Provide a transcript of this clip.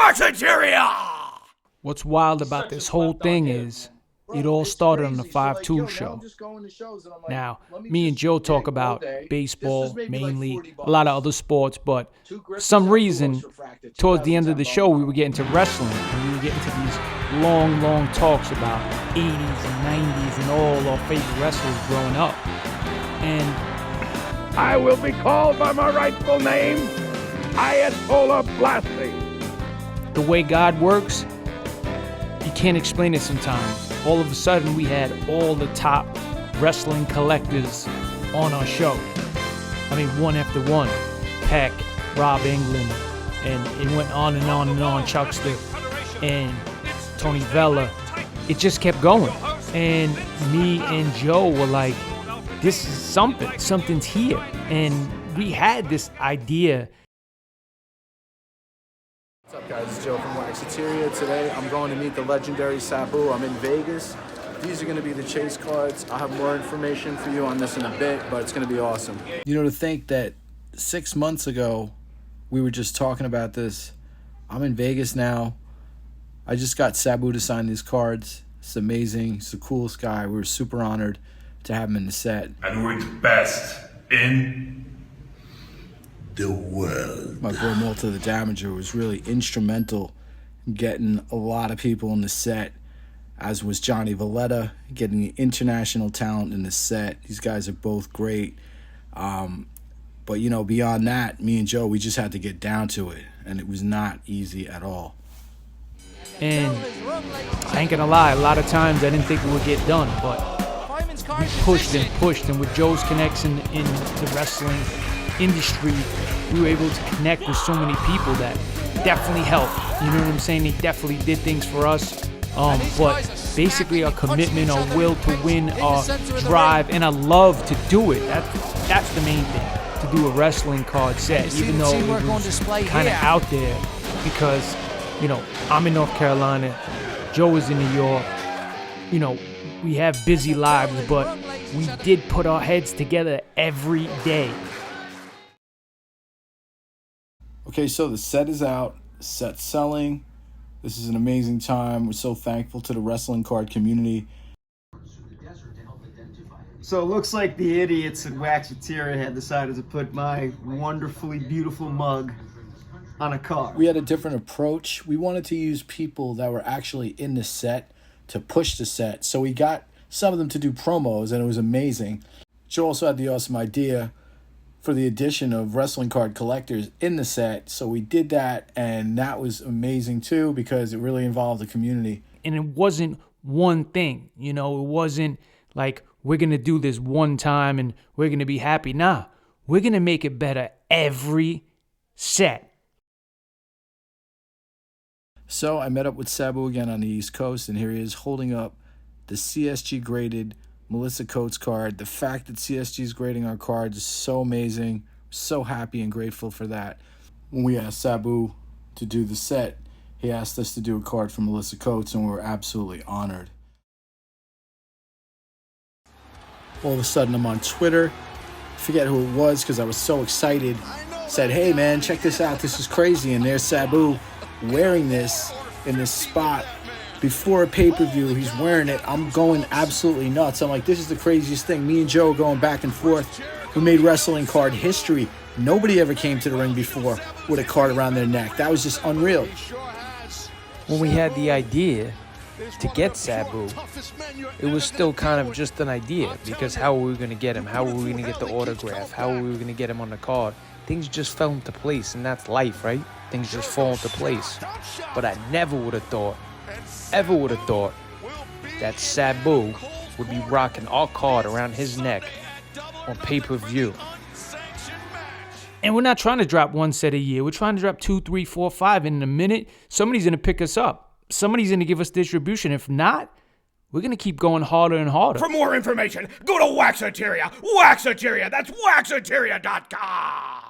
WAXATERIA! What's wild about this whole thing is it all started on the 5-2 show. Now, me and Joe talk about baseball mainly, a lot of other sports, but for some reason, towards the end of the show, we were getting to wrestling, and we were getting to these long talks about 80s and 90s and all our favorite wrestlers growing up. And I will be called by my rightful name, Ayatollah Blasty. The way God works, you can't explain it sometimes. All of a sudden, we had all the top wrestling collectors on our show. I mean, one after one. Peck, Rob England, and it went on and on and on. Chuckster and Tony Vella. It just kept going. And me and Joe were like, this is something. Something's here. And we had this idea. What's up, guys? It's Joe from WAXATERIA. Today I'm going to meet the legendary Sabu. I'm in Vegas. These are going to be the chase cards. I'll have more information for you on this in a bit, but it's going to be awesome. You know, to think that 6 months ago we were just talking about this. I'm in Vegas now. I just got Sabu to sign these cards. It's amazing. He's the coolest guy. We were super honored to have him in the set. And we're the best in the world. My boy Malta the Damager was really instrumental in getting a lot of people in the set, as was Johnny Valletta, getting the international talent in the set. These guys are both great. But, you know, beyond that, me and Joe, we just had to get down to it, and it was not easy at all. And I ain't gonna lie, a lot of times I didn't think it would get done, but we pushed, and with Joe's connection in the wrestling industry, we were able to connect with so many people that definitely helped. You know what I'm saying? They definitely did things for us. But basically our commitment, our will to win, our drive, and our love to do it. That's the main thing, to do a wrestling card set, even though it was kind of out there because, you know, I'm in North Carolina, Joe is in New York. You know, we have busy lives, but we did put our heads together every day. Okay, so the set is out, set's selling. This is an amazing time. We're so thankful to the wrestling card community. So it looks like the idiots at WAXATERIA had decided to put my wonderfully beautiful mug on a card. We had a different approach. We wanted to use people that were actually in the set to push the set. So we got some of them to do promos, and it was amazing. Joe also had the awesome idea for the addition of wrestling card collectors in the set. So we did that, and that was amazing too because it really involved the community. And it wasn't one thing, you know, it wasn't like we're going to do this one time and we're going to be happy. Nah, we're going to make it better every set. So I met up with Sabu again on the East Coast, and here he is holding up the CSG graded Melissa Coates card. The fact that CSG is grading our cards is so amazing. So happy and grateful for that. When we asked Sabu to do the set, he asked us to do a card for Melissa Coates, and we were absolutely honored. All of a sudden, I'm on Twitter. I forget who it was because I was so excited. Said, hey man, check this out. This is crazy. And there's Sabu wearing this in this spot. Before a pay-per-view, he's wearing it. I'm going absolutely nuts. I'm like, this is the craziest thing. Me and Joe going back and forth. We made wrestling card history. Nobody ever came to the ring before with a card around their neck. That was just unreal. When we had the idea to get Sabu, it was still kind of just an idea because how were we going to get him? How were we going to get the autograph? How were we going to get him on the card? Things just fell into place, and that's life, right? Things just fall into place. But I never would have thought, ever would have thought that Sabu would be rocking our card around his neck on pay-per-view. And we're not trying to drop one set a year. We're trying to drop 2, 3, 4, 5. And in a minute, somebody's going to pick us up. Somebody's going to give us distribution. If not, we're going to keep going harder and harder. For more information, go to WAXATERIA. WAXATERIA. That's WAXATERIA.com.